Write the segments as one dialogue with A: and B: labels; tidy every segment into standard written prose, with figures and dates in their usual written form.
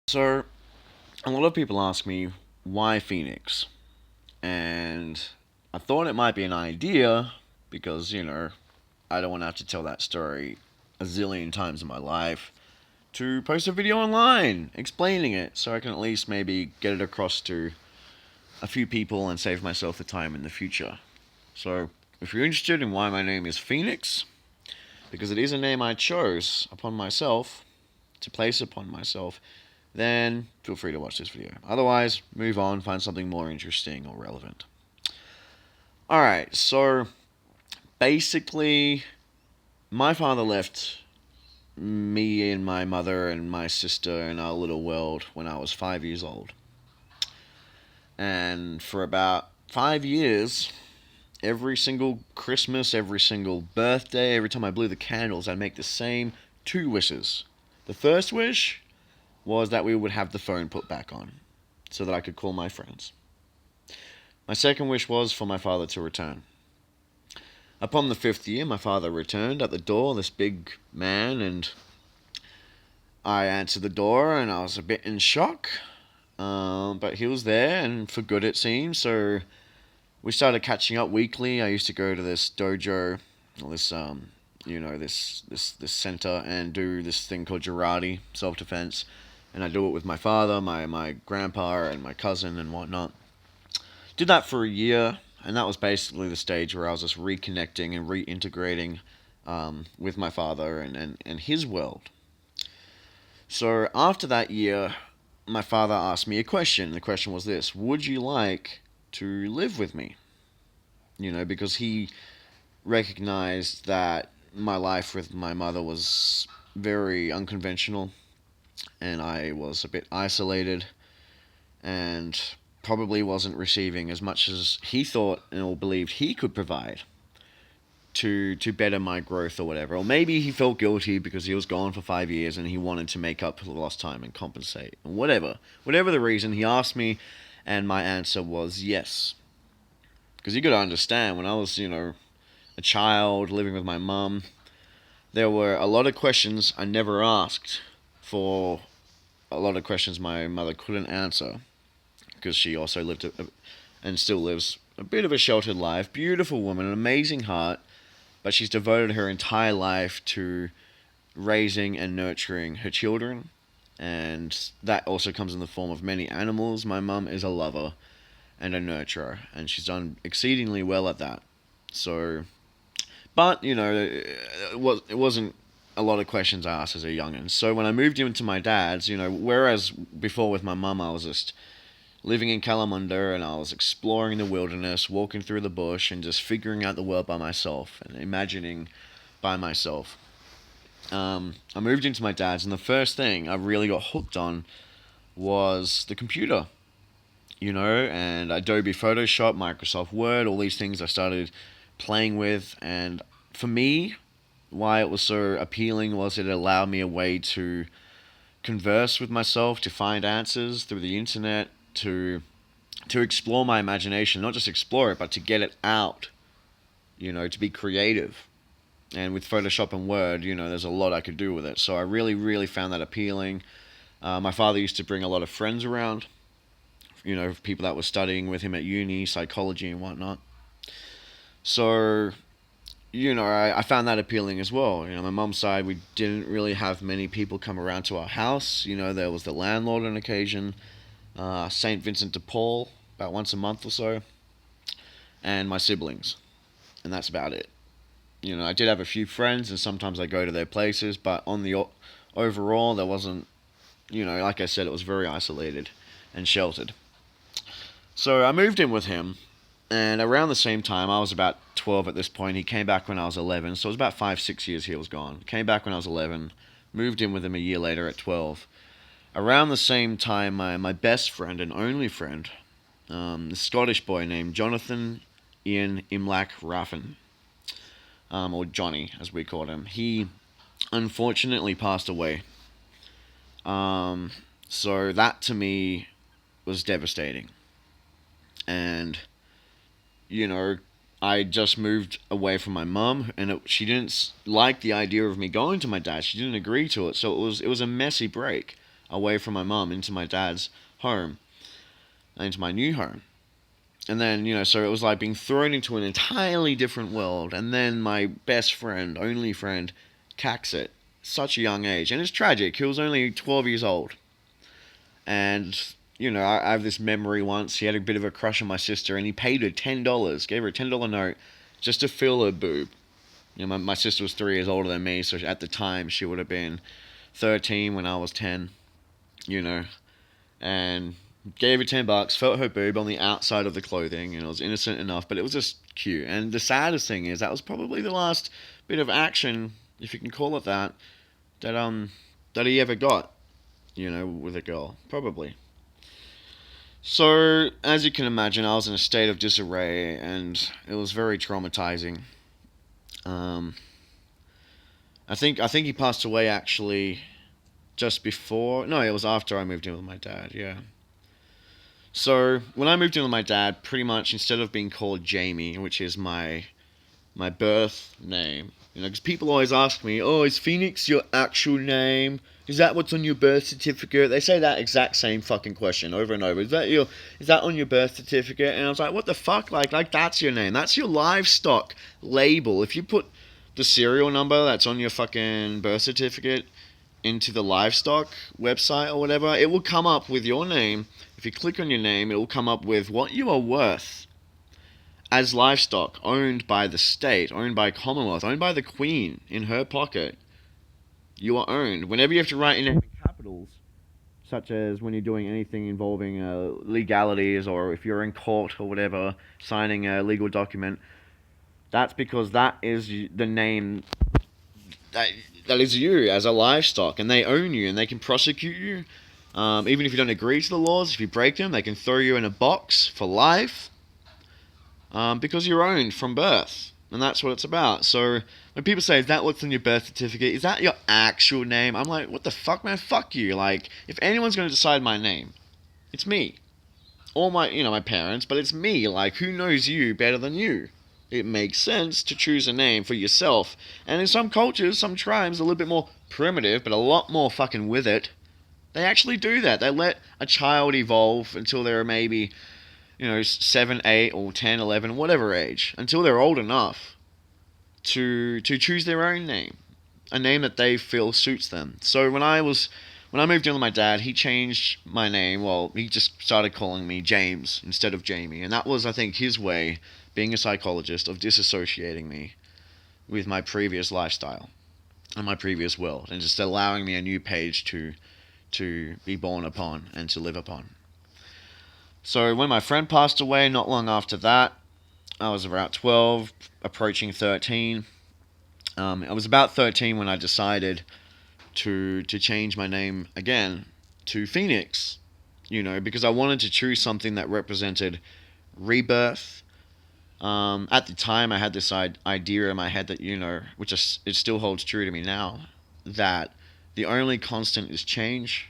A: So, a lot of people ask me, why Phoenix? And I thought it might be an idea because, I don't want to have to tell that story a zillion times in my life to post a video online explaining it so I can at least maybe get it across to a few people and save myself the time in the future. So, if you're interested in why my name is Phoenix, because it is a name I chose upon myself to place upon myself, then feel free to watch this video. Otherwise, move on, find something more interesting or relevant. Alright, so basically, my father left me and my mother and my sister in our little world when I was 5 years old. And for about 5 years, every single Christmas, every single birthday, every time I blew the candles, I'd make the same two wishes. The first wish was that we would have the phone put back on so that I could call my friends. My second wish was for my father to return. Upon the fifth year, my father returned at the door, this big man, and I answered the door and I was a bit in shock. But he was there, and for good it seemed, so we started catching up weekly. I used to go to this dojo, or this center, and do this thing called Jarate, self-defense. And I do it with my father, my grandpa, and my cousin, and whatnot. Did that for a year, and that was basically the stage where I was just reconnecting and reintegrating with my father and his world. So after that year, my father asked me a question. The question was this: would you like to live with me? Because he recognized that my life with my mother was very unconventional, and I was a bit isolated, and probably wasn't receiving as much as he thought or believed he could provide to better my growth or whatever. Or maybe he felt guilty because he was gone for 5 years and he wanted to make up for the lost time and compensate. Whatever the reason, he asked me, and my answer was yes. Because you got to understand, when I was, a child living with my mum, there were a lot of questions I never asked, for a lot of questions my mother couldn't answer, because she also lived and still lives a bit of a sheltered life. Beautiful woman, an amazing heart, but she's devoted her entire life to raising and nurturing her children, and that also comes in the form of many animals. My mum is a lover and a nurturer, and she's done exceedingly well at that. So, but it wasn't a lot of questions I asked as a youngin. So when I moved into my dad's, whereas before with my mum I was just living in Kalamunda and I was exploring the wilderness, walking through the bush, and just figuring out the world by myself and imagining by myself. I moved into my dad's, and the first thing I really got hooked on was the computer. And Adobe Photoshop, Microsoft Word, all these things I started playing with. And for me, why it was so appealing was it allowed me a way to converse with myself, to find answers through the internet, to explore my imagination, not just explore it, but to get it out, to be creative. And with Photoshop and Word, there's a lot I could do with it. So I really, really found that appealing. My father used to bring a lot of friends around, people that were studying with him at uni, psychology and whatnot. So, I found that appealing as well. My mum's side, we didn't really have many people come around to our house. There was the landlord on occasion, St. Vincent de Paul, about once a month or so, and my siblings. And that's about it. I did have a few friends, and sometimes I go to their places, but on the overall, there wasn't, like I said, it was very isolated and sheltered. So I moved in with him, and around the same time, I was about 12 at this point. He came back when I was 11, so it was about 5, 6 years he was gone. Came back when I was 11, moved in with him a year later at 12. Around the same time, my best friend and only friend, a Scottish boy named Jonathan Ian Imlach Raffin, or Johnny as we called him, he unfortunately passed away. So that to me was devastating. And, you know, I just moved away from my mum, and she didn't like the idea of me going to my dad. She didn't agree to it, so it was a messy break. away from my mum into my dad's home, into my new home. And then, so it was like being thrown into an entirely different world. And then my best friend, only friend, cacks it. Such a young age. And it's tragic. He was only 12 years old. And, I have this memory once. He had a bit of a crush on my sister, and he paid her $10, gave her a $10 note just to fill her boob. My sister was 3 years older than me, so at the time she would have been 13 when I was 10, and gave her $10, felt her boob on the outside of the clothing, and it was innocent enough, but it was just cute. And the saddest thing is that was probably the last bit of action, if you can call it that, that he ever got, with a girl, probably. So, as you can imagine, I was in a state of disarray, and it was very traumatizing. I think he passed away actually just before. No, it was after I moved in with my dad. Yeah. So when I moved in with my dad, pretty much instead of being called Jamie, which is my birth name, because people always ask me, "Oh, is Phoenix your actual name? Is that what's on your birth certificate?" They say that exact same fucking question over and over. Is that on your birth certificate? And I was like, what the fuck? Like that's your name. That's your livestock label. If you put the serial number that's on your fucking birth certificate into the livestock website or whatever, it will come up with your name. If you click on your name, it will come up with what you are worth as livestock owned by the state, owned by Commonwealth, owned by the Queen in her pocket. You are owned. Whenever you have to write in capitals, such as when you're doing anything involving legalities, or if you're in court or whatever, signing a legal document, that's because that is the name that is you as a livestock, and they own you, and they can prosecute you. Even if you don't agree to the laws, if you break them, they can throw you in a box for life, because you're owned from birth, and that's what it's about. So when people say, "Is that what's on your birth certificate? Is that your actual name?" I'm like, what the fuck, man? Fuck you. Like, if anyone's going to decide my name, it's me. Or my parents, but it's me. Like, who knows you better than you? It makes sense to choose a name for yourself. And in some cultures, some tribes, a little bit more primitive, but a lot more fucking with it, they actually do that. They let a child evolve until they're maybe, 7, 8, or 10, 11, whatever age, until they're old enough to choose their own name, a name that they feel suits them. So when I moved in with my dad, he changed my name. Well, he just started calling me James instead of Jamie, and that was, I think, his way, being a psychologist, of disassociating me with my previous lifestyle and my previous world, and just allowing me a new page to be born upon and to live upon. So when my friend passed away, not long after that, I was about 12, approaching 13. I was about 13 when I decided to change my name again to Phoenix, because I wanted to choose something that represented rebirth. At the time, I had this idea in my head that, which it still holds true to me now, that the only constant is change.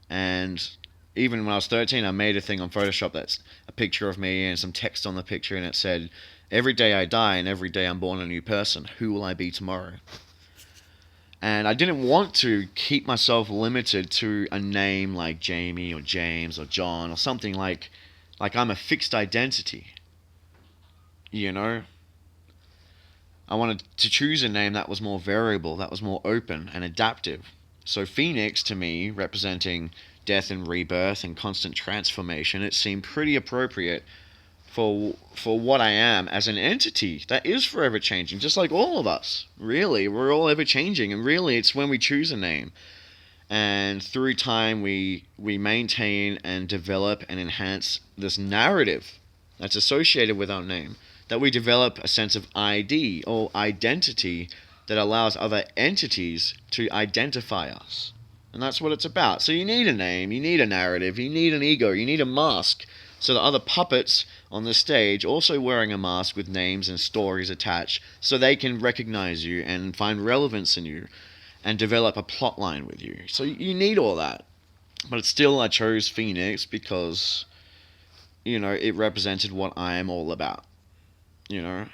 A: And even when I was 13, I made a thing on Photoshop that's a picture of me and some text on the picture, and it said, "Every day I die and every day I'm born a new person. Who will I be tomorrow?" And I didn't want to keep myself limited to a name like Jamie or James or John or something like I'm a fixed identity. I wanted to choose a name that was more variable, that was more open and adaptive. So Phoenix, to me, representing death and rebirth and constant transformation, it seemed pretty appropriate for what I am as an entity that is forever changing, just like all of us. Really, we're all ever changing, and really it's when we choose a name. And through time we maintain and develop and enhance this narrative that's associated with our name, that we develop a sense of ID or identity that allows other entities to identify us. And that's what it's about. So you need a name, you need a narrative, you need an ego, you need a mask, so that other puppets on the stage also wearing a mask with names and stories attached, so they can recognize you and find relevance in you and develop a plot line with you. So you need all that. But still, I chose Phoenix because, it represented what I am all about.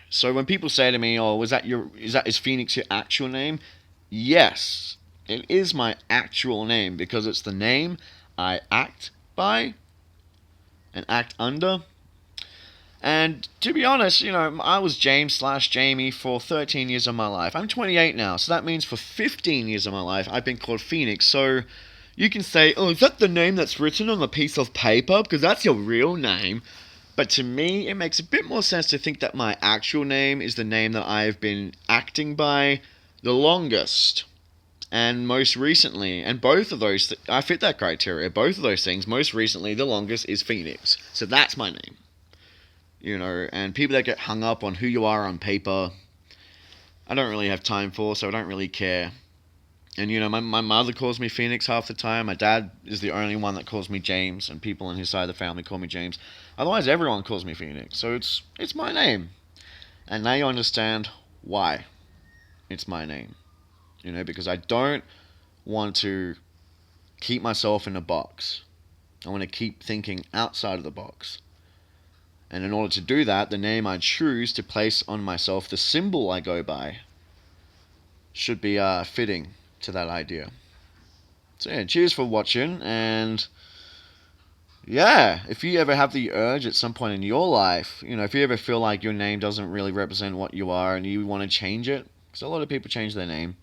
A: So when people say to me, "Oh, is Phoenix your actual name?" Yes, It is my actual name because it's the name I act by and act under. And to be honest, I was James slash Jamie for 13 years of my life. I'm 28 now, so that means for 15 years of my life, I've been called Phoenix. So you can say, oh, is that the name that's written on a piece of paper? Because that's your real name. But to me, it makes a bit more sense to think that my actual name is the name that I've been acting by the longest and most recently. And both of those, I fit that criteria. Both of those things, most recently, the longest is Phoenix. So that's my name. And people that get hung up on who you are on paper, I don't really have time for, so I don't really care. And, my mother calls me Phoenix half the time. My dad is the only one that calls me James, and people on his side of the family call me James. Otherwise, everyone calls me Phoenix. So it's my name. And now you understand why it's my name. Because I don't want to keep myself in a box. I want to keep thinking outside of the box. And in order to do that, the name I choose to place on myself, the symbol I go by, should be fitting to that idea. So yeah, cheers for watching, and yeah, if you ever have the urge at some point in your life, if you ever feel like your name doesn't really represent what you are and you want to change it, because a lot of people change their name,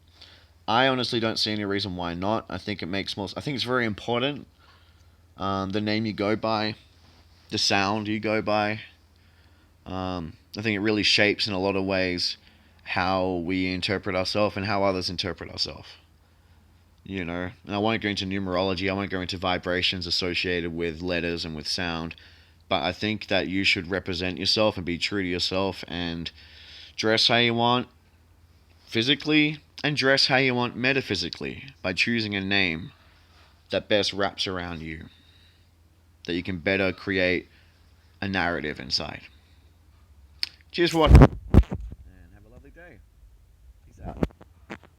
A: I honestly don't see any reason why not. I think it's very important, the name you go by, the sound you go by. I think it really shapes in a lot of ways how we interpret ourselves and how others interpret ourselves. And I won't go into numerology, I won't go into vibrations associated with letters and with sound, but I think that you should represent yourself and be true to yourself and dress how you want physically and dress how you want metaphysically by choosing a name that best wraps around you, that you can better create a narrative inside. Cheers for watching.